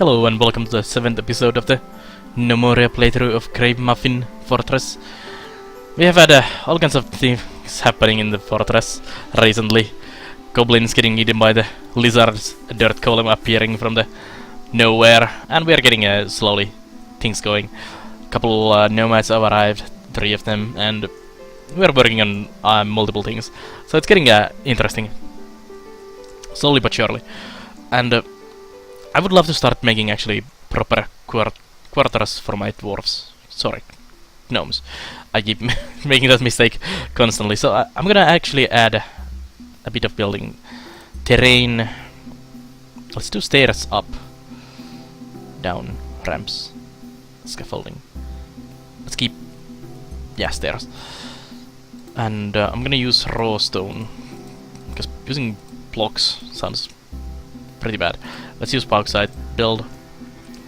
Hello and welcome to the 7th episode of the Gnomoria playthrough of Gravemuffin Fortress. We have had all kinds of things happening in the fortress recently. Goblins getting eaten by the lizards, a dirt golem appearing from the nowhere, and we are getting slowly things going. Couple nomads have arrived, 3 of them, and we are working on multiple things. So it's getting interesting, slowly but surely. And I would love to start making actually proper quarters for my dwarves. Sorry, gnomes. I keep making that mistake constantly. So I'm gonna actually add a bit of building terrain. Let's do stairs up, down, ramps, scaffolding. Let's keep, yeah, stairs. And I'm gonna use raw stone because using blocks sounds pretty bad. Let's use bauxite, build,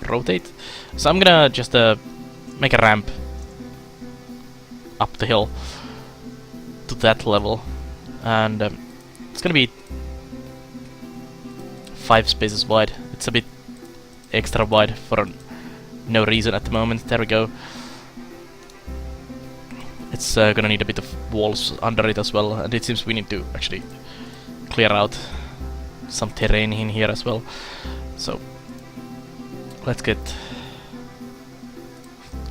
rotate. So I'm gonna just make a ramp up the hill to that level, and it's gonna be 5 spaces wide. It's a bit extra wide for no reason at the moment. There we go. It's gonna need a bit of walls under it as well, and it seems we need to actually clear out some terrain in here as well. So let's get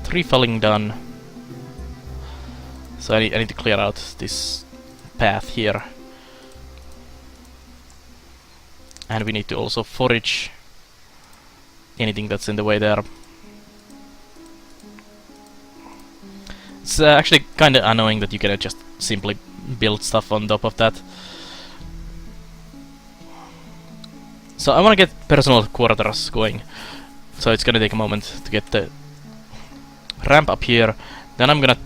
3 felling done. So I need to clear out this path here, and we need to also forage anything that's in the way there. It's actually kind of annoying that you cannot just simply build stuff on top of that. So I want to get personal quarters going, so it's gonna take a moment to get the ramp up here. Then I'm gonna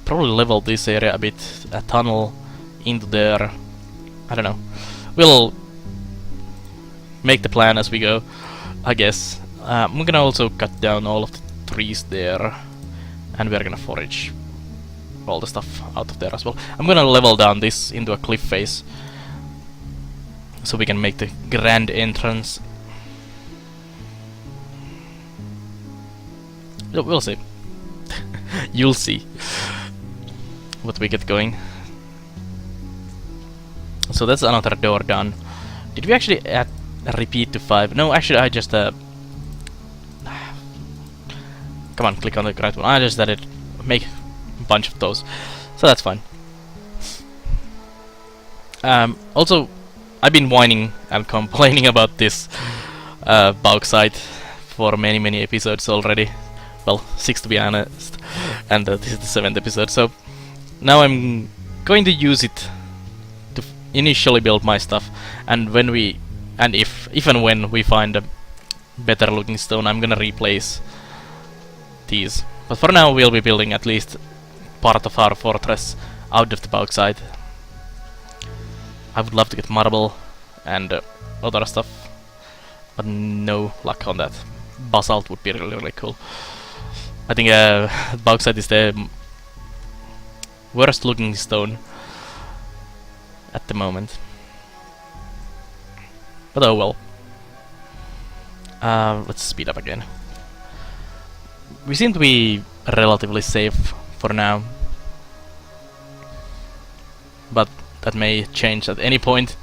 probably level this area a bit, a tunnel into there. I don't know. We'll make the plan as we go, I guess. I'm gonna also cut down all of the trees there, and we're gonna forage all the stuff out of there as well. I'm gonna level down this into a cliff face, so we can make the grand entrance. We'll see. You'll see what we get going. So that's another door done. Did we actually add a repeat to 5? No, actually I just come on, click on the right one. I just added make a bunch of those, so that's fine. Also, I've been whining and complaining about this bauxite for many episodes already. Well, 6 to be honest, and this is the 7th episode. So now I'm going to use it to initially build my stuff, and when we, and if and when we find a better looking stone, I'm gonna replace these. But for now, we'll be building at least part of our fortress out of the bauxite. I would love to get marble and other stuff, but no luck on that. Basalt would be really cool. I think bauxite is the worst looking stone at the moment, but oh well. Let's speed up again. We seem to be relatively safe for now, but that may change at any point.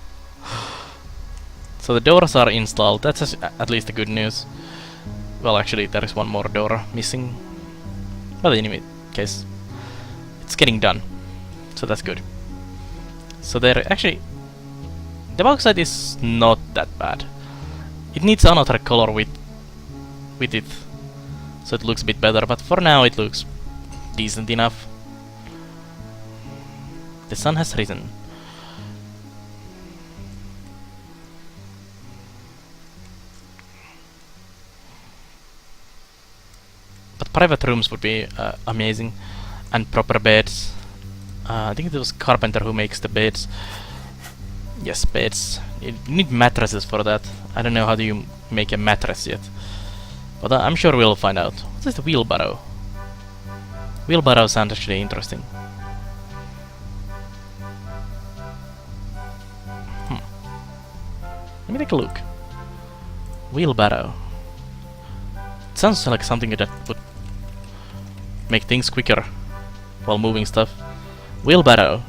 So the doors are installed. That's at least the good news. Well, actually, there is one more door missing, but in any case, it's getting done, so that's good. So there, actually, the bauxite is not that bad. It needs another color with it, so it looks a bit better. But for now, it looks decent enough. The sun has risen. But private rooms would be amazing, and proper beds. I think it was Carpenter who makes the beds. Yes, beds. You need mattresses for that. I don't know how do you make a mattress yet, but I'm sure we'll find out. What is the wheelbarrow? Wheelbarrow sounds actually interesting. Let me take a look. Wheelbarrow. It sounds like something that would make things quicker while moving stuff. Wheelbarrow.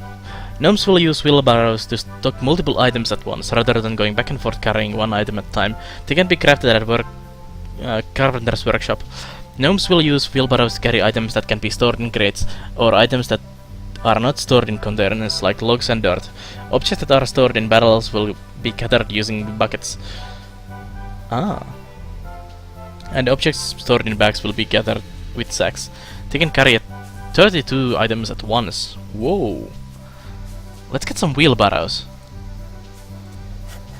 Gnomes will use wheelbarrows to stock multiple items at once, rather than going back and forth carrying one item at a time. They can be crafted at carpenter's workshop. Gnomes will use wheelbarrows to carry items that can be stored in crates, or items that are not stored in containers, like logs and dirt. Objects that are stored in barrels will be gathered using buckets. Ah. And objects stored in bags will be gathered with sacks. They can carry 32 items at once. Whoa. Let's get some wheelbarrows.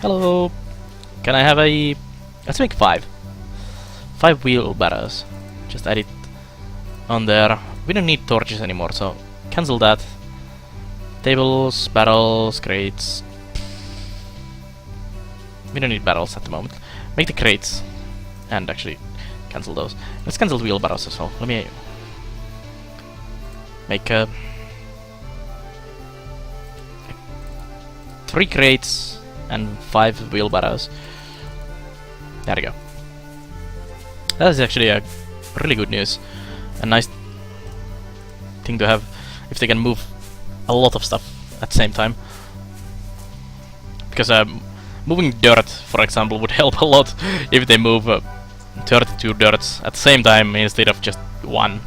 Hello. Can I have a... Let's make 5. 5 wheelbarrows. Just add it on there. We don't need torches anymore, so cancel that. Tables, barrels, crates. We don't need barrels at the moment. Make the crates. And actually, cancel those. Let's cancel the wheelbarrows as well. Let me make 3 crates and 5 wheelbarrows. There we go. That is actually a really good news. A nice thing to have if they can move a lot of stuff at the same time. Because moving dirt, for example, would help a lot if they move 32 dirts at the same time instead of just 1.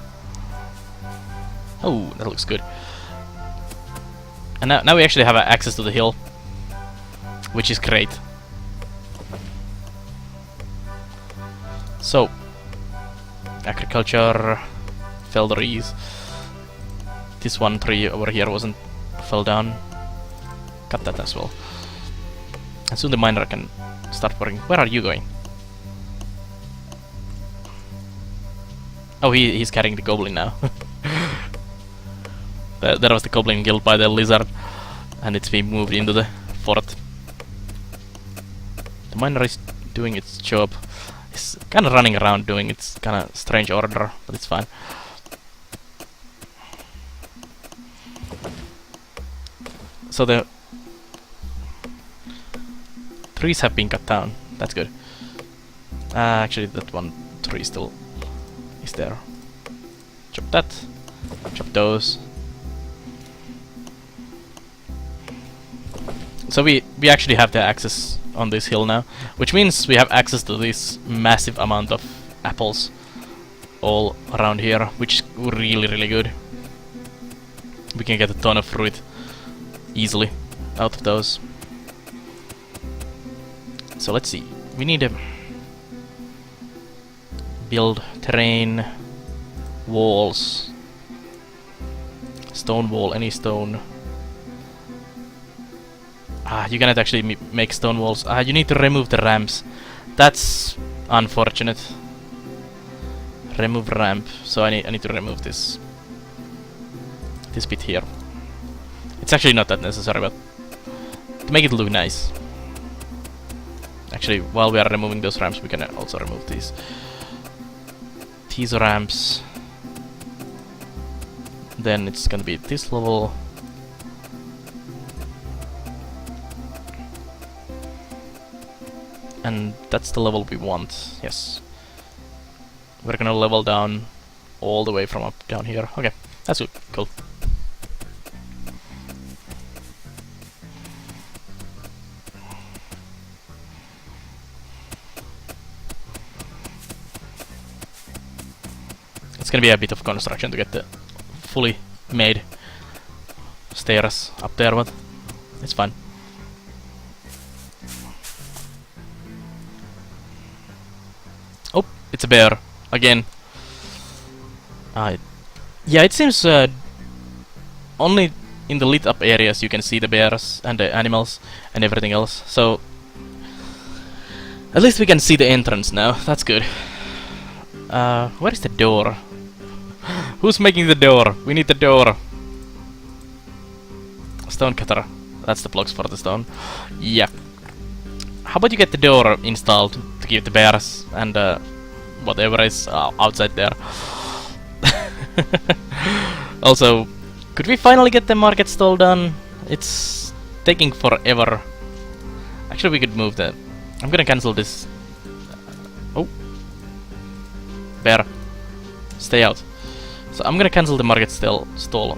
Oh, that looks good. And now we actually have access to the hill, which is great. So, agriculture, fell the trees. This one tree over here fell down. Cut that as well. And soon the miner can start working. Where are you going? Oh, he's carrying the goblin now. That was the goblin killed by the lizard, and it's being moved into the fort. The miner is doing its job. It's kind of running around doing its kind of strange order, but it's fine. So the trees have been cut down. That's good. Actually, that one tree still is there. Chop that. Chop those. So we actually have the access on this hill now, which means we have access to this massive amount of apples all around here, which is really good. We can get a ton of fruit easily out of those. So let's see. We need to build terrain, walls, stone wall, any stone. You cannot actually make stone walls. You need to remove the ramps. That's unfortunate. Remove ramp. So I need to remove this bit here. It's actually not that necessary, but to make it look nice. Actually, while we are removing those ramps, we can also remove these ramps. Then it's gonna be this level. And that's the level we want, yes. We're gonna level down all the way from up down here. Okay, that's good, cool. It's gonna be a bit of construction to get the fully made stairs up there, but it's fine. Oh, it's a bear again. Yeah, it seems only in the lit up areas you can see the bears and the animals and everything else. So at least we can see the entrance now. That's good. Where is the door? Who's making the door? We need the door. Stone cutter. That's the blocks for the stone. Yeah. How about you get the door installed to keep the bears and whatever is outside there. Also, could we finally get the market stall done? It's taking forever. Actually, we could move the... I'm gonna cancel this. Oh. Bear, stay out. So I'm gonna cancel the market stall.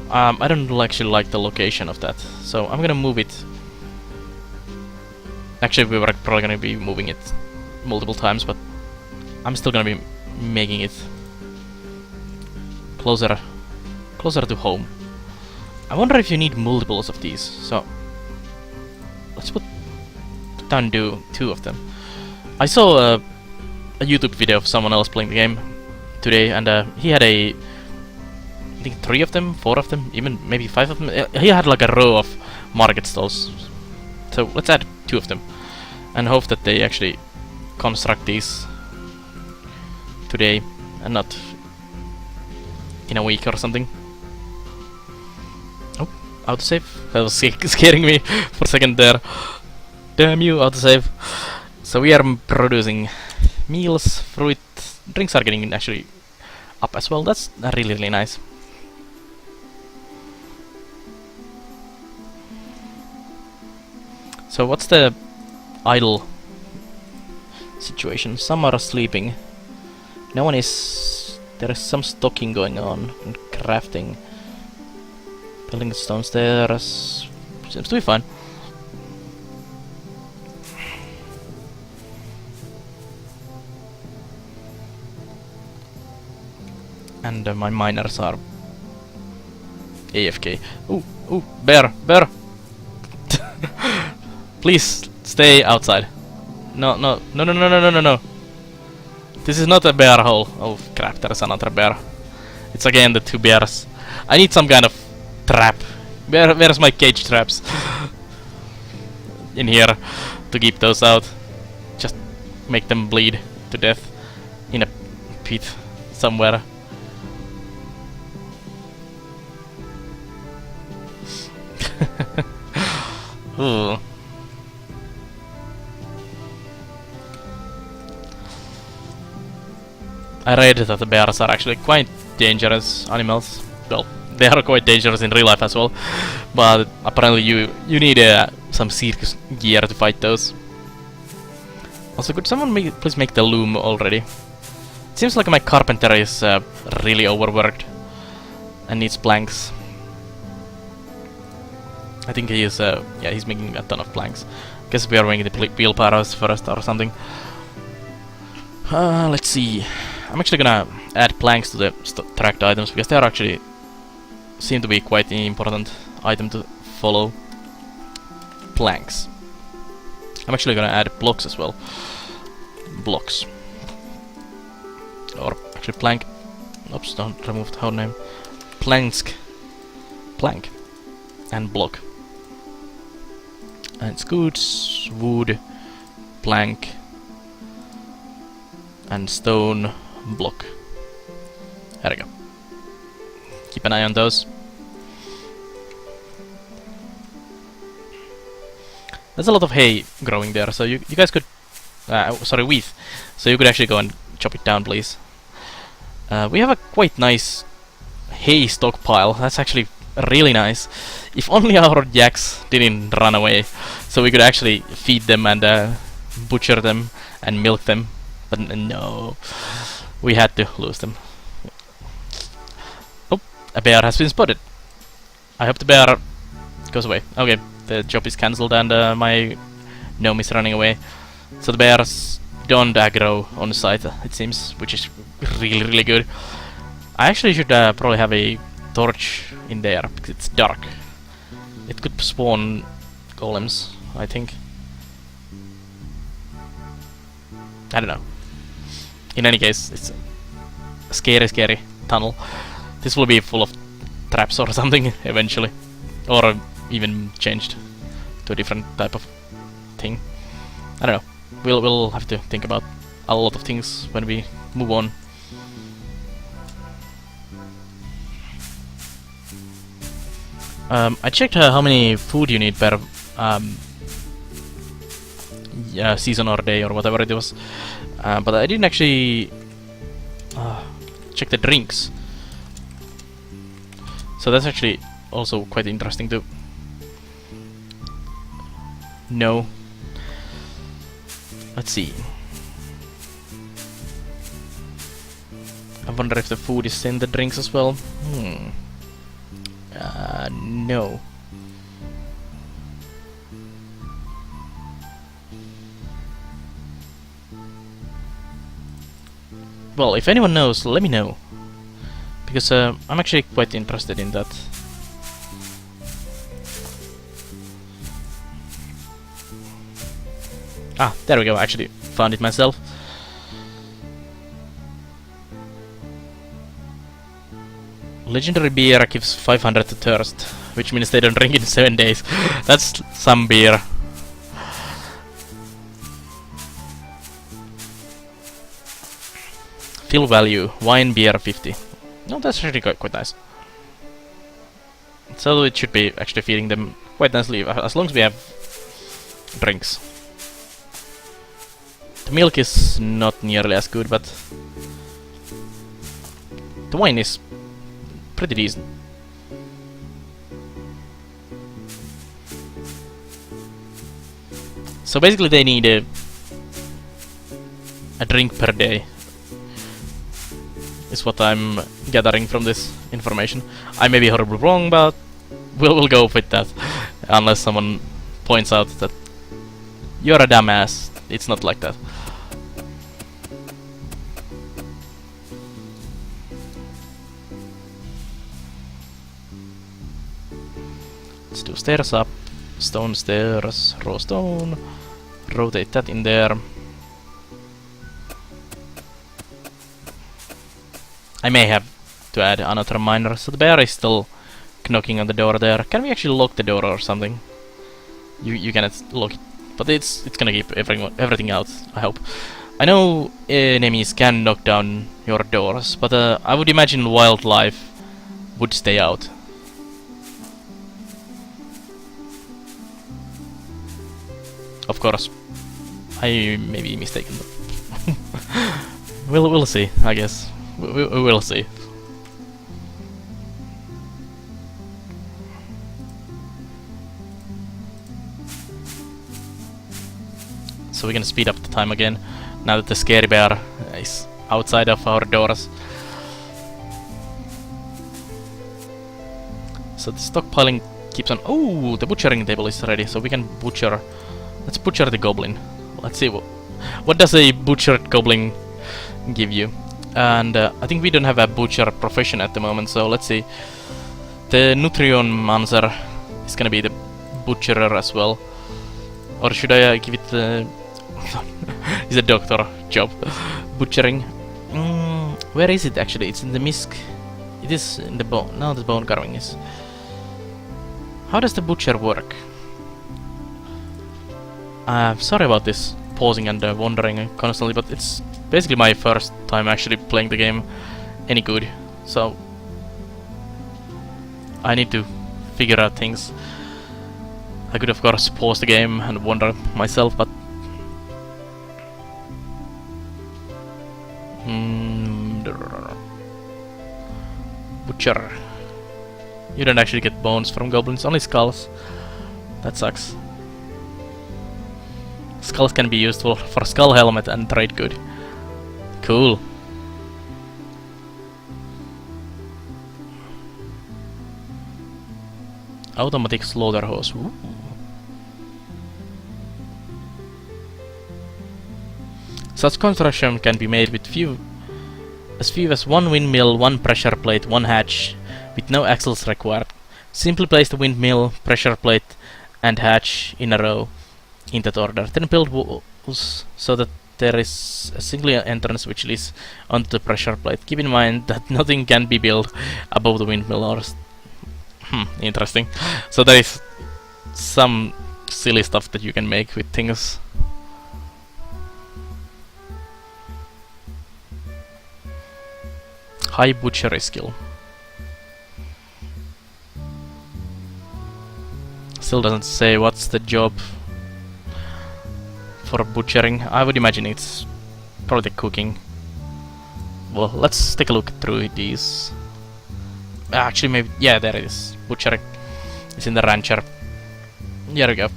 I don't actually like the location of that, so I'm gonna move it. Actually, we were probably gonna be moving it multiple times, but I'm still gonna be making it closer to home. I wonder if you need multiples of these, so let's put down two of them. I saw a YouTube video of someone else playing the game today, and he had I think 3 of them, 4 of them, even maybe 5 of them. He had like a row of market stalls. So let's add 2 of them, and hope that they actually construct these today and not in a week or something. Oh, autosave. That was scaring me for a second there. Damn you, autosave. So we are producing meals, fruit, drinks are getting actually up as well. That's really nice. So what's the idle situation? Some are sleeping. No one is... There is some stocking going on and crafting. Building the stone stairs. Seems to be fine. And my miners are AFK. Ooh, bear! Please stay outside. No. This is not a bear hole. Oh crap, there's another bear. It's again the 2 bears. I need some kind of trap. Where's my cage traps? In here to keep those out. Just make them bleed to death in a pit somewhere. Ooh. I read that the bears are actually quite dangerous animals. Well, they are quite dangerous in real life as well, but apparently you need some circus gear to fight those. Also, could someone please make the loom already? It seems like my carpenter is really overworked and needs planks. I think he is, yeah, he's making a ton of planks. Guess we are making the wheelbarrows first or something. Let's see. I'm actually gonna add planks to the tracked items because they are actually seem to be quite an important item to follow. Planks. I'm actually gonna add blocks as well. Blocks. Or actually plank. Oops, don't remove the whole name. Plansk. Plank. And block. And it's goods, wood, plank, and stone, block. There we go. Keep an eye on those. There's a lot of hay growing there, so you guys could... sorry, wheat. So you could actually go and chop it down, please. We have a quite nice hay stockpile. That's actually really nice. If only our yaks didn't run away, so we could actually feed them and butcher them and milk them. But no, we had to lose them. Oh, a bear has been spotted. I hope the bear goes away. Okay, the job is cancelled and my gnome is running away. So the bears don't aggro on site, it seems, which is really good. I actually should probably have a torch in there because it's dark. It could spawn golems, I think. I don't know. In any case, it's a scary tunnel. This will be full of traps or something eventually, or even changed to a different type of thing. I don't know. We'll have to think about a lot of things when we move on. I checked how many food you need per season or day or whatever it was, but I didn't actually check the drinks. So that's actually also quite interesting to know. Let's see. I wonder if the food is in the drinks as well. No. Well, if anyone knows, let me know. Because I'm actually quite interested in that. Ah, there we go, I actually found it myself. Legendary beer gives 500 to thirst, which means they don't drink in 7 days. That's some beer. Fill value, wine, beer 50. No, that's actually quite nice. So it should be actually feeding them quite nicely, as long as we have drinks. The milk is not nearly as good, but the wine is pretty decent. So basically they need a drink per day, is what I'm gathering from this information. I may be horribly wrong, but we'll go with that. Unless someone points out that you're a dumbass. It's not like that. Let's do stairs up, stone stairs, raw stone, rotate that in there. I may have to add another miner, so the bear is still knocking on the door there. Can we actually lock the door or something? You cannot lock it, but it's gonna keep everything out, I hope. I know enemies can knock down your doors, but I would imagine wildlife would stay out. Of course, I may be mistaken, but we'll see, I guess. We will see. So we're gonna speed up the time again, now that the scary bear is outside of our doors. So the stockpiling keeps on. Oh, the butchering table is ready, so we can butcher. Let's butcher the goblin. Let's see what does a butchered goblin give you. And I think we don't have a butcher profession at the moment, so let's see. The Nutrion Mancer is gonna be the butcherer as well. Or should I give it the... it's a doctor job. Butchering. Where is it actually? It's in the misc. It is in the bone. No, the bone carving is. How does the butcher work? Sorry about this pausing and wandering constantly, but it's basically my first time actually playing the game any good, so I need to figure out things. I could of course pause the game and wander myself, but butcher. You don't actually get bones from goblins, only skulls. That sucks. Skulls can be useful for skull helmet and trade good. Cool. Automatic slaughterhouse. Ooh. Such construction can be made with as few as one windmill, one pressure plate, one hatch, with no axles required. Simply place the windmill, pressure plate, and hatch in a row in that order. Then build walls so that there is a single entrance which leads onto the pressure plate. Keep in mind that nothing can be built above the windmill or... interesting. So there is some silly stuff that you can make with things. High butchery skill. Still doesn't say what's the job for butchering. I would imagine it's probably cooking. Well, let's take a look through these. Actually, maybe... yeah, there it is. Butchering. It's in the rancher. Here we go.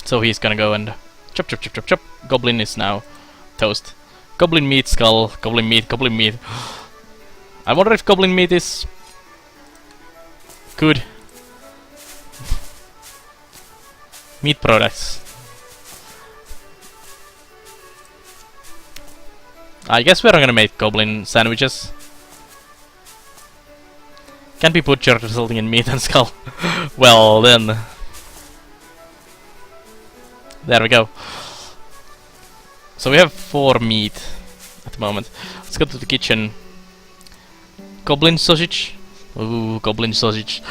So he's gonna go and Chop, chop, chop, chop, chop. Goblin is now toast. Goblin meat, skull, goblin meat, goblin meat. I wonder if goblin meat is good. Meat products. I guess we're gonna make goblin sandwiches. Can be butchered resulting in meat and skull. Well then. There we go. So we have 4 meat at the moment. Let's go to the kitchen. Goblin sausage. Ooh, goblin sausage.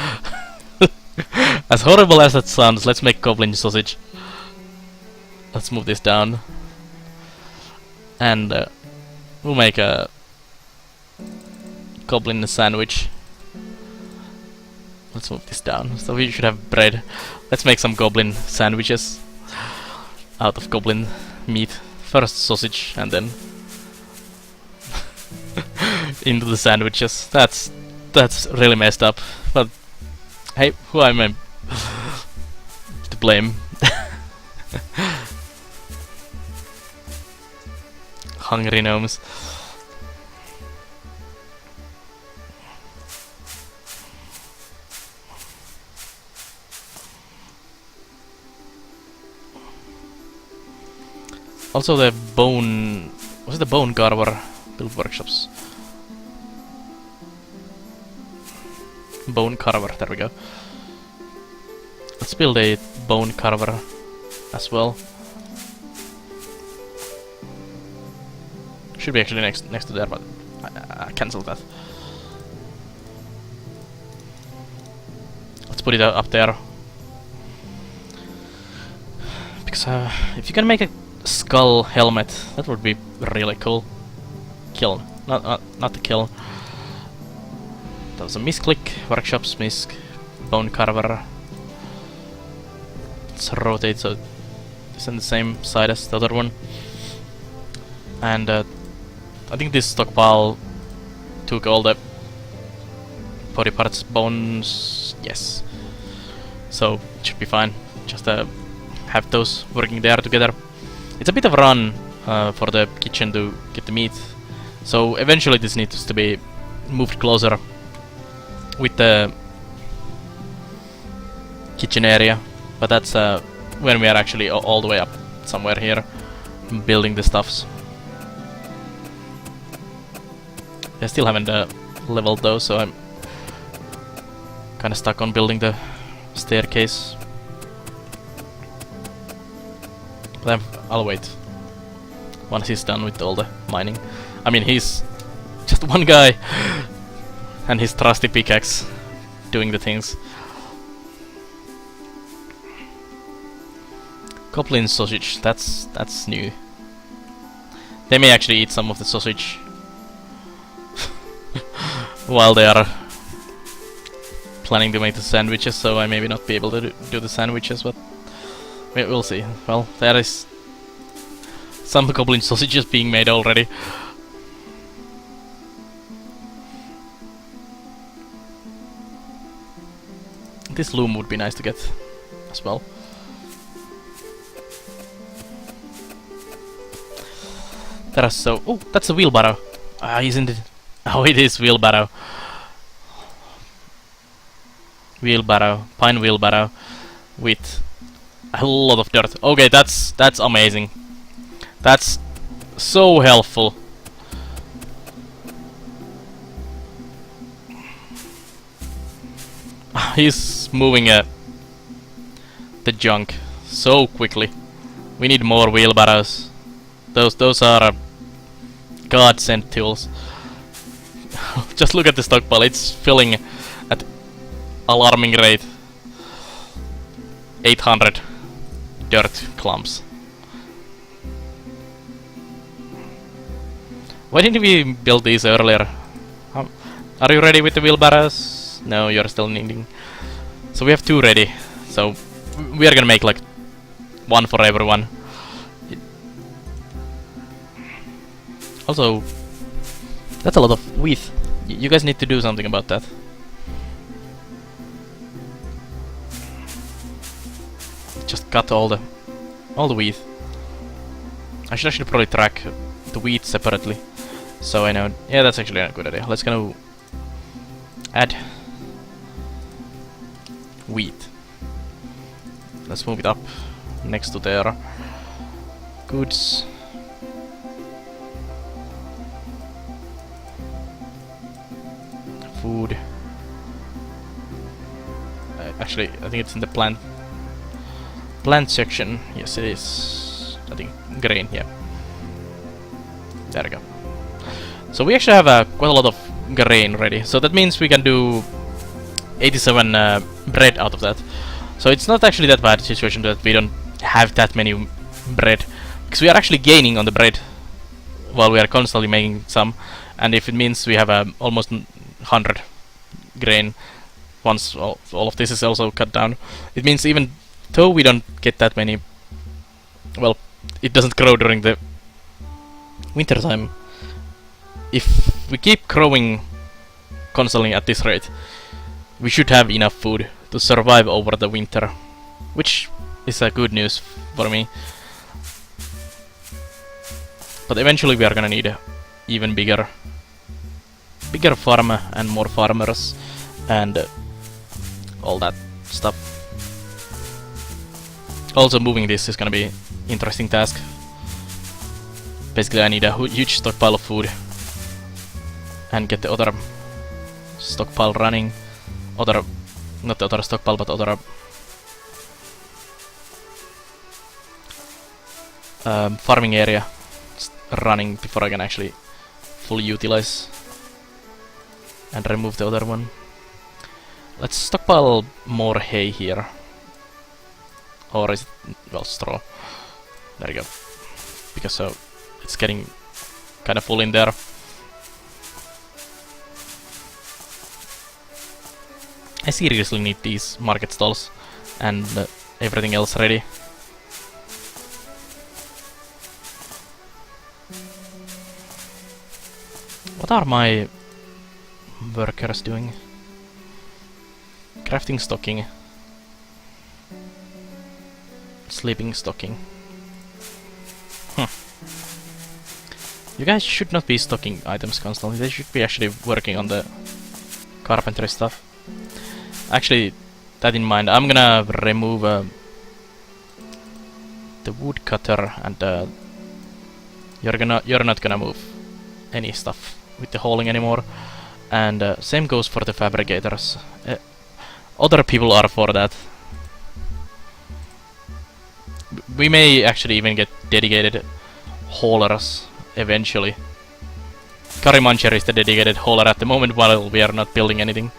As horrible as that sounds, let's make goblin sausage. Let's move this down. And we'll make a goblin sandwich. Let's move this down. So we should have bread. Let's make some goblin sandwiches out of goblin meat. First sausage and then into the sandwiches. That's really messed up. But hey, who am I to blame? Hungry gnomes. Also the bone... was it the bone carver build workshops? Bone carver, there we go. Let's build a bone carver as well. Should be actually next to there, but I cancelled that. Let's put it up there. Because if you can make a skull helmet, that would be really cool. Kiln, not the kiln. That was a misclick. Workshops, misc, bone carver. Let's rotate so it's on the same side as the other one. And I think this stockpile took all the body parts, bones. Yes. So it should be fine. Just have those working there together. It's a bit of a run for the kitchen to get the meat, so eventually this needs to be moved closer with the kitchen area, but that's when we are actually all the way up somewhere here building the stuffs. I still haven't leveled those, so I'm kinda stuck on building the staircase. But I'll wait once he's done with all the mining. I mean, he's just one guy and his trusty pickaxe doing the things. Goblin sausage, that's new. They may actually eat some of the sausage while they are planning to make the sandwiches, so I maybe not be able to do the sandwiches, but we'll see. Well, there is some goblin sausages being made already. This loom would be nice to get as well. There are so... oh, that's a wheelbarrow. Ah, isn't it? Oh, it is wheelbarrow. Wheelbarrow, pine wheelbarrow with a lot of dirt. Okay, that's amazing. That's so helpful. He's moving the junk so quickly. We need more wheelbarrows. Those are godsend tools. Just look at the stockpile. It's filling at alarming rate. 800 dirt clumps. Why didn't we build these earlier? Are you ready with the wheelbarrows? No, you're still needing. So we have 2 ready. So we are gonna make like 1 for everyone. Also, that's a lot of wheat. You guys need to do something about that. Just cut all the wheat. I should actually probably track the wheat separately, so I know. Yeah, that's actually a good idea. Let's gonna add wheat. Let's move it up next to their goods. Food. Actually, I think it's in the plant section. Yes, it is. I think grain. Yeah. There we go. So we actually have quite a lot of grain ready. So that means we can do 87 bread out of that. So it's not actually that bad situation that we don't have that many bread, because we are actually gaining on the bread while we are constantly making some. And if it means we have almost 100 grain once all of this is also cut down, it means even though we don't get that many, well, it doesn't grow during the winter time. If we keep growing constantly at this rate, we should have enough food to survive over the winter, which is a good news for me. But eventually we are gonna need a even bigger farm and more farmers and all that stuff. Also, moving this is gonna be interesting task. Basically, I need a huge stockpile of food and get the other stockpile running. Not the other stockpile, but other farming area running before I can actually fully utilize and remove the other one. Let's stockpile more hay here. Or is it, well, straw. There we go. Because it's getting kind of full in there. I seriously need these market stalls and everything else ready. What are my workers doing? Crafting, stocking, sleeping, stocking. You guys should not be stocking items constantly. They should be actually working on the carpentry stuff. Actually, that in mind, I'm gonna remove the woodcutter, and you're not gonna move any stuff with the hauling anymore. And same goes for the fabricators. Other people are for that. We may actually even get dedicated haulers eventually. Curry Muncher is the dedicated hauler at the moment while we are not building anything.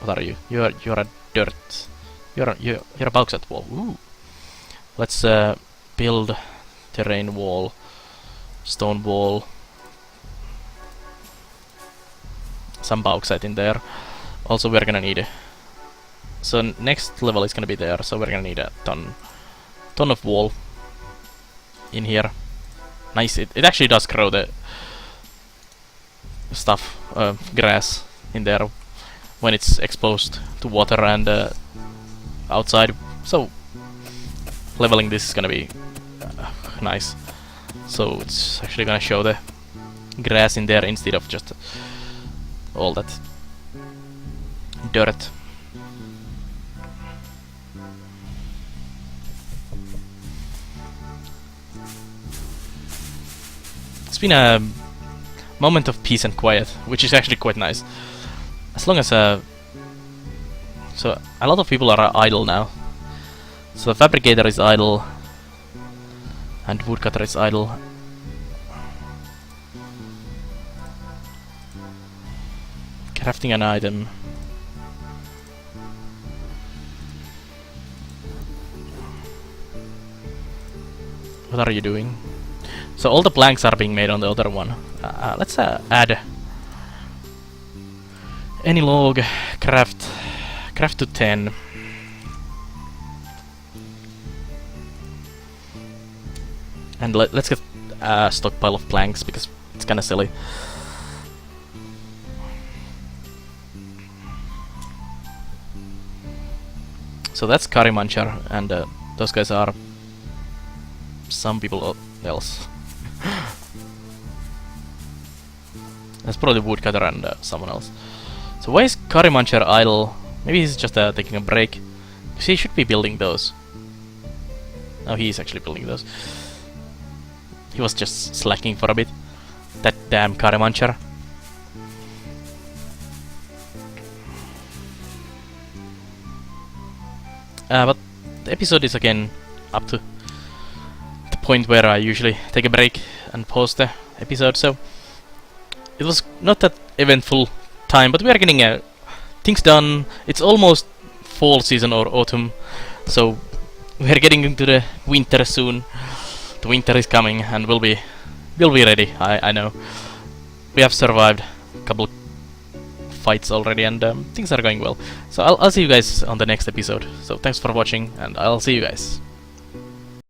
What are you? You're a dirt. You're a bauxite wall. Ooh. Let's build terrain wall, stone wall, some bauxite in there. Also, we're gonna need. So next level is gonna be there. So we're gonna need a ton of wall in here. Nice. It actually does grow the stuff, grass in there when it's exposed to water and outside. So leveling this is gonna be nice. So it's actually gonna show the grass in there instead of just all that dirt. It's been a moment of peace and quiet, which is actually quite nice. As long as so a lot of people are idle now. So the fabricator is idle and woodcutter is idle. Crafting an item. What are you doing? So all the planks are being made on the other one. Let's add any log, craft to 10. And let's get a stockpile of planks because it's kinda silly. So that's Curry Muncher, and those guys are some people else. That's probably Woodcutter and someone else. So why is Karimancher idle? Maybe he's just taking a break. 'Cause he should be building those. No, he is actually building those. He was just slacking for a bit. That damn Karimancher. But the episode is again up to the point where I usually take a break and pause the episode, so it was not that eventful time, but we are getting things done. It's almost fall season or autumn, so we are getting into the winter soon. The winter is coming, and we'll be ready. I know. We have survived a couple fights already, and things are going well. So I'll see you guys on the next episode. So thanks for watching, and I'll see you guys.